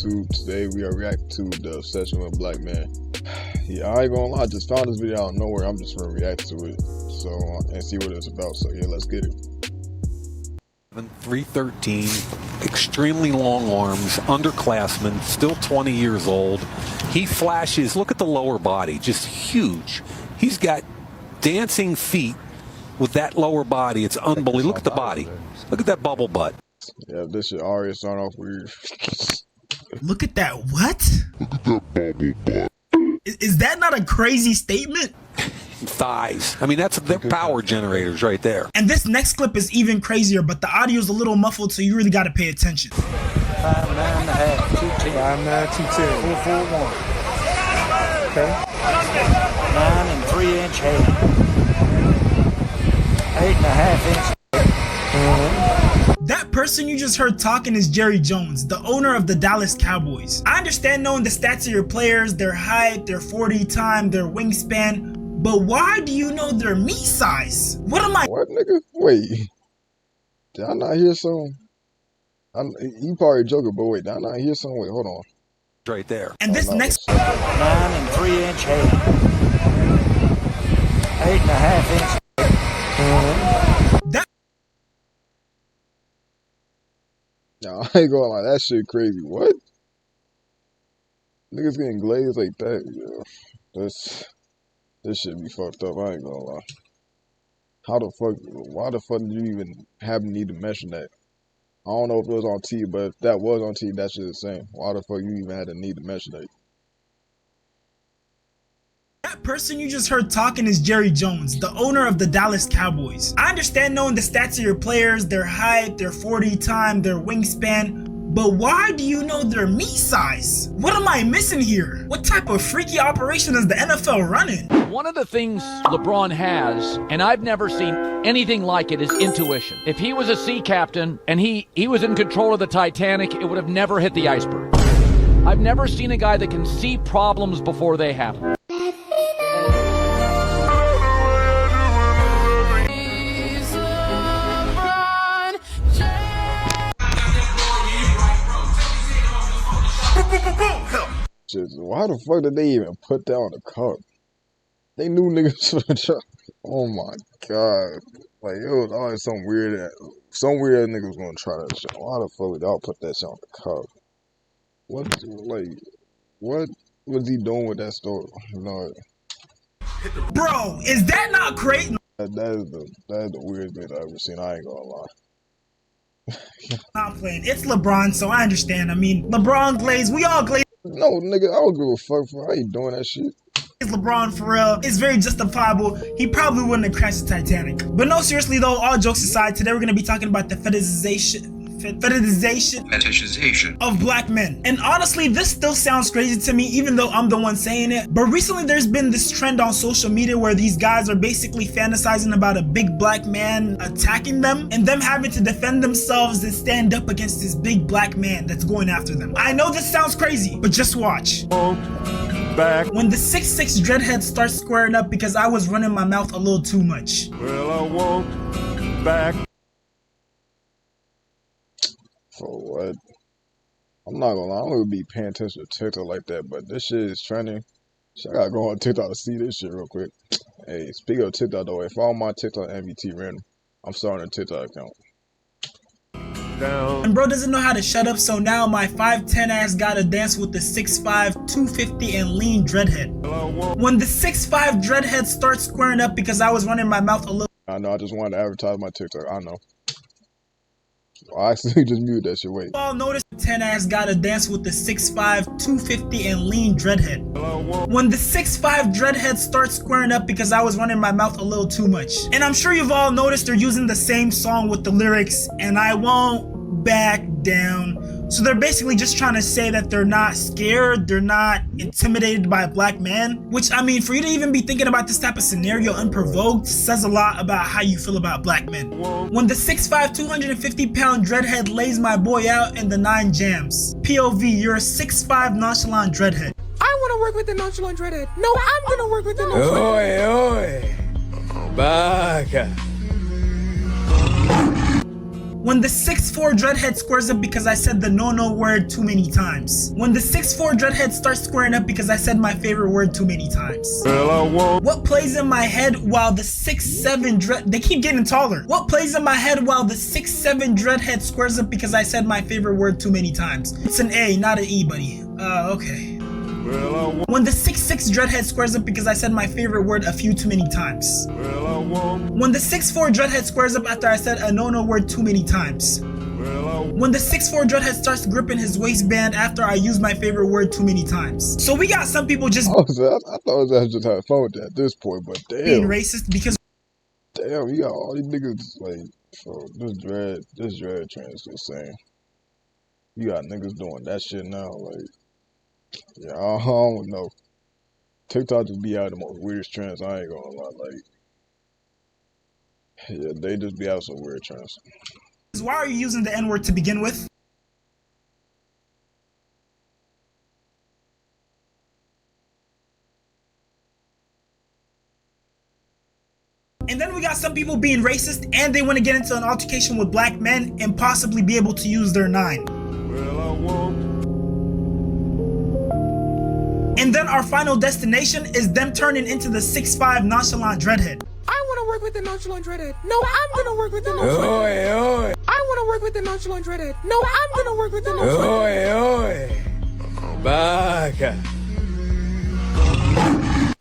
YouTube. Today we are reacting to the obsession with black man. Yeah, I ain't gonna lie, I just found this video out of nowhere. I'm just gonna react to it and see what it's about. So yeah, let's get it. 313, extremely long arms, underclassman, still 20 years old. He flashes, look at the lower body, just huge. He's got dancing feet with that lower body. It's unbelievable. Look at the body. Look at that bubble butt. Yeah, this should already start off weird. Look at that. What? Look at that bubble butt. Is that not a crazy statement? Thighs. I mean, they're power generators right there. And this next clip is even crazier, but the audio's a little muffled, so you really got to pay attention. 5'9.5", 210. 5'9", 210. 441. Okay. 9 3-inch head. 8.5 inch. That person you just heard talking is Jerry Jones, the owner of the Dallas Cowboys. I understand knowing the stats of your players, their height, their 40 time, their wingspan, but why do you know their meat size? What am I? What, nigga? Wait. Did I not hear something? You probably joking, but wait, did I not hear something? Wait, hold on. Right there. And this next 9 3-inch head. 8.5 inch. Nah, I ain't gonna lie, that shit crazy. What? Niggas getting glazed like that, yo. This shit be fucked up, I ain't gonna lie. Why the fuck did you even have the need to mention that? I don't know if it was on T, but if that was on T, that shit is the same. Why the fuck you even had the need to mention that? That person you just heard talking is Jerry Jones, the owner of the Dallas Cowboys. I understand knowing the stats of your players, their height, their 40 time, their wingspan, but why do you know their meat size? What am I missing here? What type of freaky operation is the NFL running? One of the things LeBron has, and I've never seen anything like it, is intuition. If he was a sea captain and he was in control of the Titanic, it would have never hit the iceberg. I've never seen a guy that can see problems before they happen. Why the fuck did they even put that on the cup? They knew niggas would try. Oh my god. Like, it was always some weird ass nigga was gonna try that shit. Why the fuck would y'all put that shit on the cup? What was he doing with that story? No. Bro, is that not crazy? That is the weirdest thing I've ever seen, I ain't gonna lie. Not playing. It's LeBron, so I understand. I mean, LeBron glaze, we all glaze. No, nigga, I don't give a fuck for how you doing that shit. It's LeBron for real. It's very justifiable. He probably wouldn't have crashed the Titanic. But no, seriously though, all jokes aside, today we're gonna be talking about the fetishization of black men. And honestly, this still sounds crazy to me, even though I'm the one saying it. But recently there's been this trend on social media where these guys are basically fantasizing about a big black man attacking them and them having to defend themselves and stand up against this big black man that's going after them. I know this sounds crazy, but just watch. Back. When the 6'6" dreadhead starts squaring up because I was running my mouth a little too much. Well, I won't back. For what? I'm not gonna lie, I don't really be paying attention to TikTok like that, but this shit is trending. Shit, I gotta go on TikTok to see this shit real quick. Hey, speaking of TikTok though, if follow my TikTok MVT random, I'm starting a TikTok account. And bro doesn't know how to shut up, so now my 5'10" ass gotta dance with the 6'5", 250 and lean dreadhead. When the 6'5" dreadhead starts squaring up because I was running my mouth a little. I know, I just wanted to advertise my TikTok, I know. I actually just muted that shit, wait. All notice 10 ass gotta dance with the 6'5", 250 and lean dreadhead. When the 6'5" dreadhead starts squaring up because I was running my mouth a little too much. And I'm sure you've all noticed they're using the same song with the lyrics, and I won't back down. So they're basically just trying to say that they're not scared, they're not intimidated by a black man. Which, I mean, for you to even be thinking about this type of scenario unprovoked says a lot about how you feel about black men. When the 6'5", 250-pound dreadhead lays my boy out in the 9 jams. POV, you're a 6'5" nonchalant dreadhead. I want to work with the nonchalant dreadhead. No, I'm gonna work with the nonchalant. Oi, oi. Baca. When the 6'4" dreadhead squares up because I said the no word too many times. When the 6'4" dreadhead starts squaring up because I said my favorite word too many times. What plays in my head while the 6'7" they keep getting taller. What plays in my head while the 6'7" dreadhead squares up because I said my favorite word too many times? It's an A, not an E, buddy. Okay. When the 6'6" dreadhead squares up because I said my favorite word a few too many times. When the 6'4" dreadhead squares up after I said a no word too many times. When the 6'4" dreadhead starts gripping his waistband after I use my favorite word too many times. So we got some people just I thought I was just having fun with that at this point, but being damn. racist because Damn, you got all these niggas, like, so this dread trend is insane. You got niggas doing that shit now, like, yeah, I don't know. TikTok just be out the most weirdest trends, I ain't gonna lie, like, yeah, they just be out some weird trends. why are you using the N-word to begin with? And then we got some people being racist and they want to get into an altercation with black men and possibly be able to use their 9. And then our final destination is them turning into the 6'5" nonchalant dreadhead. I want to work with the nonchalant dreadhead. No, I'm gonna work with the nonchalant dreadhead. I want to work with the nonchalant dreadhead. No, I'm gonna work with the nonchalant dreadhead.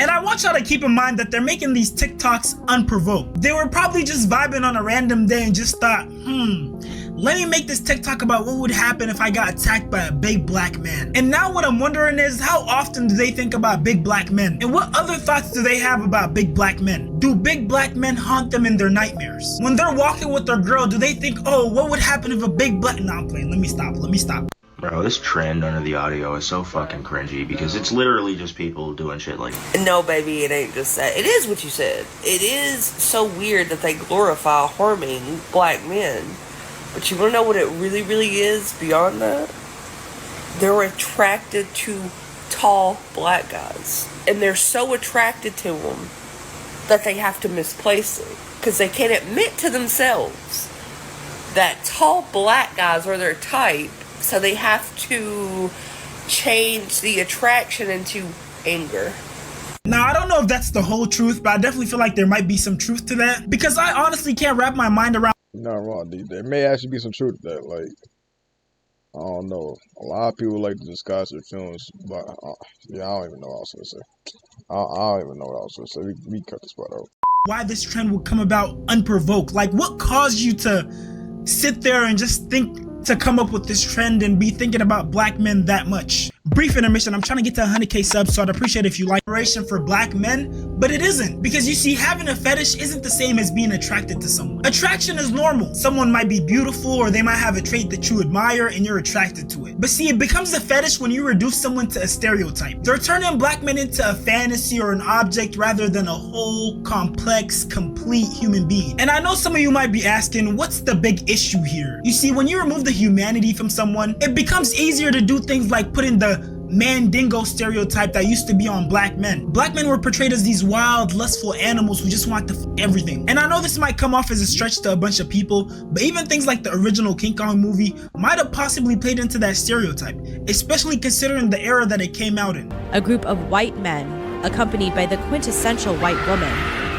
And I want y'all to keep in mind that they're making these TikToks unprovoked. They were probably just vibing on a random day and just thought, let me make this TikTok about what would happen if I got attacked by a big black man. And now what I'm wondering is, how often do they think about big black men? And what other thoughts do they have about big black men? Do big black men haunt them in their nightmares? When they're walking with their girl, do they think, oh, what would happen if a big black... No, I'm playing. Let me stop. Bro, this trend under the audio is so fucking cringy because it's literally just people doing shit like... No, baby, it ain't just that. It is what you said. It is so weird that they glorify harming black men. But you want to know what it really, really is beyond that? They're attracted to tall black guys. And they're so attracted to them that they have to misplace it. Because they can't admit to themselves that tall black guys are their type. So they have to change the attraction into anger. Now, I don't know if that's the whole truth, but I definitely feel like there might be some truth to that. Because I honestly can't wrap my mind around... You're not wrong, D. There may actually be some truth to that, like, I don't know. A lot of people like to disguise their feelings, but, yeah, I don't even know what I was going to say. I don't even know what I was going to say. We cut this part out. Why this trend would come about unprovoked. Like, what caused you to sit there and just think to come up with this trend and be thinking about black men that much? Brief intermission. I'm trying to get to 100k subs, so I'd appreciate if you like inspiration for black men, but it isn't. Because you see, having a fetish isn't the same as being attracted to someone. Attraction is normal. Someone might be beautiful or they might have a trait that you admire and you're attracted to it. But see, it becomes a fetish when you reduce someone to a stereotype. They're turning black men into a fantasy or an object rather than a whole, complex, complete human being. And I know some of you might be asking, what's the big issue here? You see, when you remove the humanity from someone, it becomes easier to do things like putting the Mandingo stereotype that used to be on black men. Black men were portrayed as these wild, lustful animals who just want to f everything. And I know this might come off as a stretch to a bunch of people, but even things like the original King Kong movie might have possibly played into that stereotype, especially considering the era that it came out in. A group of white men, accompanied by the quintessential white woman,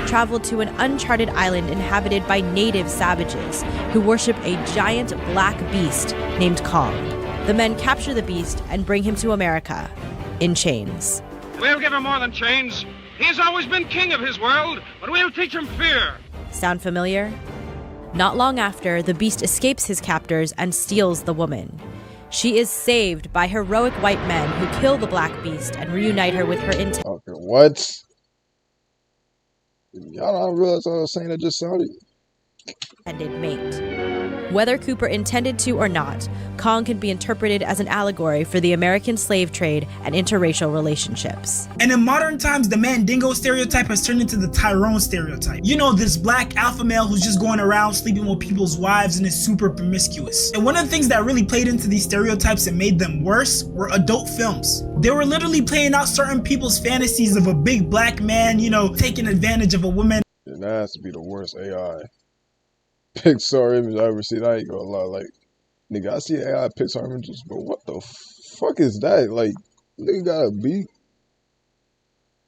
traveled to an uncharted island inhabited by native savages who worship a giant black beast named Kong. The men capture the beast and bring him to America in chains. We'll give him more than chains. He's always been king of his world, but we'll teach him fear. Sound familiar? Not long after, the beast escapes his captors and steals the woman. She is saved by heroic white men who kill the black beast and reunite her with her intended Okay, what? Y'all don't realize I was saying that just sounded... mate. Whether Cooper intended to or not, Kong can be interpreted as an allegory for the American slave trade and interracial relationships. And in modern times, the Mandingo stereotype has turned into the Tyrone stereotype. You know, this black alpha male who's just going around sleeping with people's wives and is super promiscuous. And one of the things that really played into these stereotypes and made them worse were adult films. They were literally playing out certain people's fantasies of a big black man, you know, taking advantage of a woman. Yeah, that has to be the worst AI. Pixar image I ever seen. I ain't gonna lie. Like, nigga, I see AI Pixar images, but what the fuck is that? Like, nigga got a beat.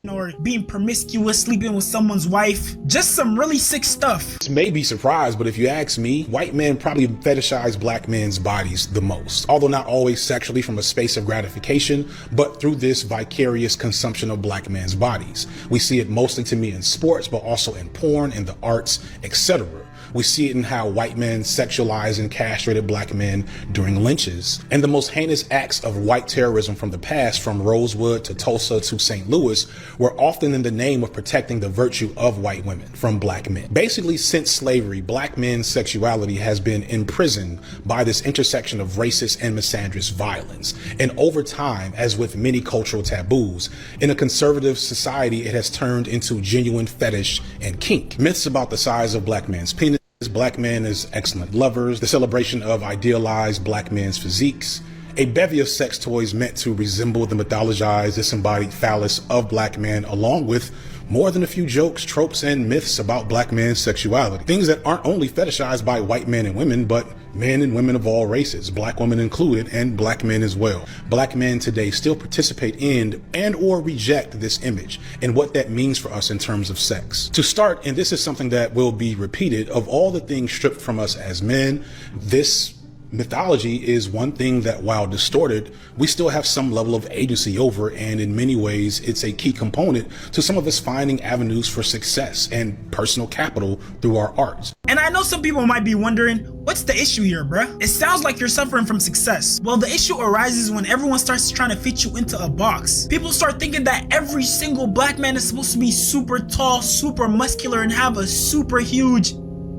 Or being promiscuous, sleeping with someone's wife. Just some really sick stuff. This may be surprised, but if you ask me, white men probably fetishize black men's bodies the most. Although not always sexually from a space of gratification, but through this vicarious consumption of black men's bodies. We see it mostly to me in sports, but also in porn, in the arts, etc. We see it in how white men sexualize and castrated black men during lynches. And the most heinous acts of white terrorism from the past, from Rosewood to Tulsa to St. Louis, were often in the name of protecting the virtue of white women from black men. Basically, since slavery, black men's sexuality has been imprisoned by this intersection of racist and misandrous violence. And over time, as with many cultural taboos, in a conservative society, it has turned into genuine fetish and kink. Myths about the size of black men's penis, black men as excellent lovers, the celebration of idealized black men's physiques, a bevy of sex toys meant to resemble the mythologized, disembodied phallus of black men, along with more than a few jokes, tropes, and myths about black men's sexuality. Things that aren't only fetishized by white men and women, but men and women of all races, black women included, and black men as well. Black men today still participate in and or reject this image and what that means for us in terms of sex. To start, and this is something that will be repeated, of all the things stripped from us as men, this mythology is one thing that, while distorted, we still have some level of agency over, and in many ways it's a key component to some of us finding avenues for success and personal capital through our art. And I know some people might be wondering, what's the issue here, bruh? It sounds like you're suffering from success. Well, the issue arises when everyone starts trying to fit you into a box. People start thinking that every single black man is supposed to be super tall, super muscular, and have a super huge,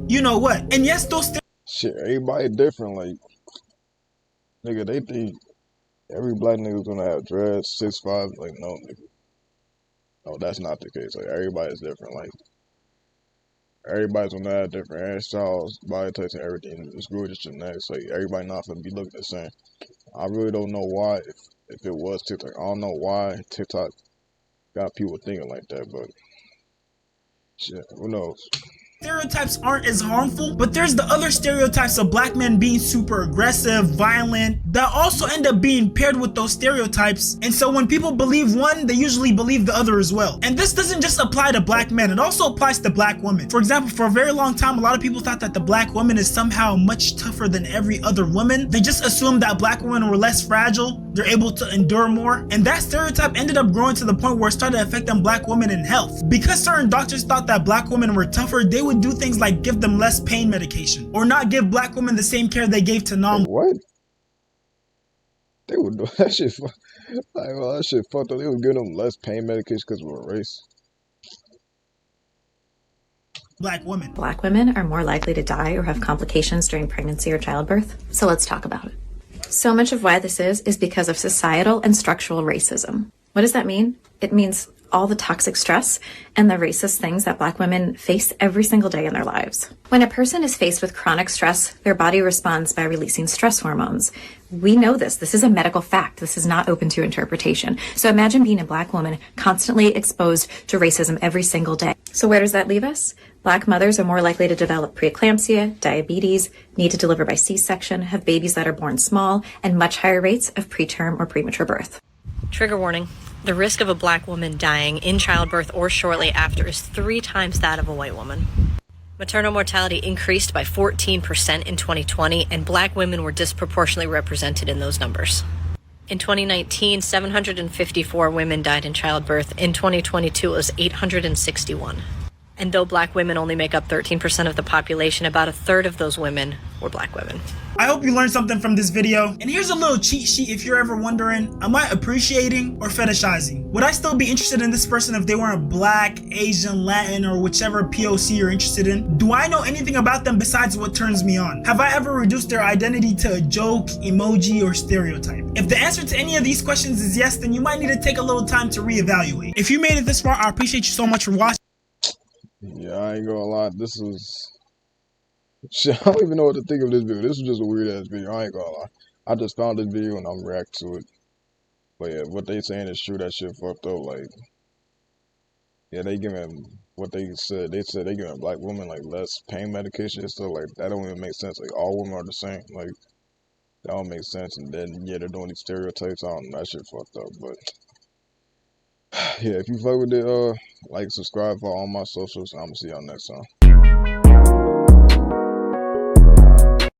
you know what? And yes, those shit, everybody different. Like, nigga, they think every black nigga's gonna have dreads, 6'5". Like, no, nigga. No, that's not the case. Like, everybody's different. Like, everybody's gonna have different hairstyles, body types, and everything. It's really just genetics. Like, everybody not gonna be looking the same. I really don't know why, if it was TikTok. I don't know why TikTok got people thinking like that, but shit, who knows? Stereotypes aren't as harmful, but there's the other stereotypes of black men being super aggressive, violent, that also end up being paired with those stereotypes. And so when people believe one, they usually believe the other as well. And this doesn't just apply to black men, it also applies to black women. For example, for a very long time, a lot of people thought that the black woman is somehow much tougher than every other woman. They just assumed that black women were less fragile, they're able to endure more. And that stereotype ended up growing to the point where it started affecting black women in health. Because certain doctors thought that black women were tougher, they would do things like give them less pain medication, or not give black women the same care they gave to non. What? They would do that shit. Like, well, that shit fucked up. They would give them less pain medication because of a race. Black women. Black women are more likely to die or have complications during pregnancy or childbirth. So let's talk about it. So much of why this is because of societal and structural racism. What does that mean? It means all the toxic stress and the racist things that black women face every single day in their lives. When a person is faced with chronic stress, their body responds by releasing stress hormones. We know this. This is a medical fact. This is not open to interpretation. So imagine being a black woman constantly exposed to racism every single day. So where does that leave us? Black mothers are more likely to develop preeclampsia, diabetes, need to deliver by C-section, have babies that are born small, and much higher rates of preterm or premature birth. Trigger warning. The risk of a black woman dying in childbirth or shortly after is 3 times that of a white woman. Maternal mortality increased by 14% in 2020, and black women were disproportionately represented in those numbers. In 2019, 754 women died in childbirth. In 2022, it was 861. And though black women only make up 13% of the population, about a third of those women were black women. I hope you learned something from this video. And here's a little cheat sheet if you're ever wondering, am I appreciating or fetishizing? Would I still be interested in this person if they weren't black, Asian, Latin, or whichever POC you're interested in? Do I know anything about them besides what turns me on? Have I ever reduced their identity to a joke, emoji, or stereotype? If the answer to any of these questions is yes, then you might need to take a little time to reevaluate. If you made it this far, I appreciate you so much for watching. Yeah, I ain't gonna lie. This is shit. I don't even know what to think of this video. This is just a weird ass video. I ain't gonna lie. I just found this video and I'm reacting to it. But yeah, what they saying is true. That shit fucked up. Like, yeah, they giving what they said they giving black women like less pain medication and stuff like that. Don't even make sense. Like all women are the same. Like that don't make sense. And then yeah, they're doing these stereotypes. I don't know, that shit fucked up. But yeah, if you fuck with it, like, subscribe for all my socials. I'm gonna see y'all next time.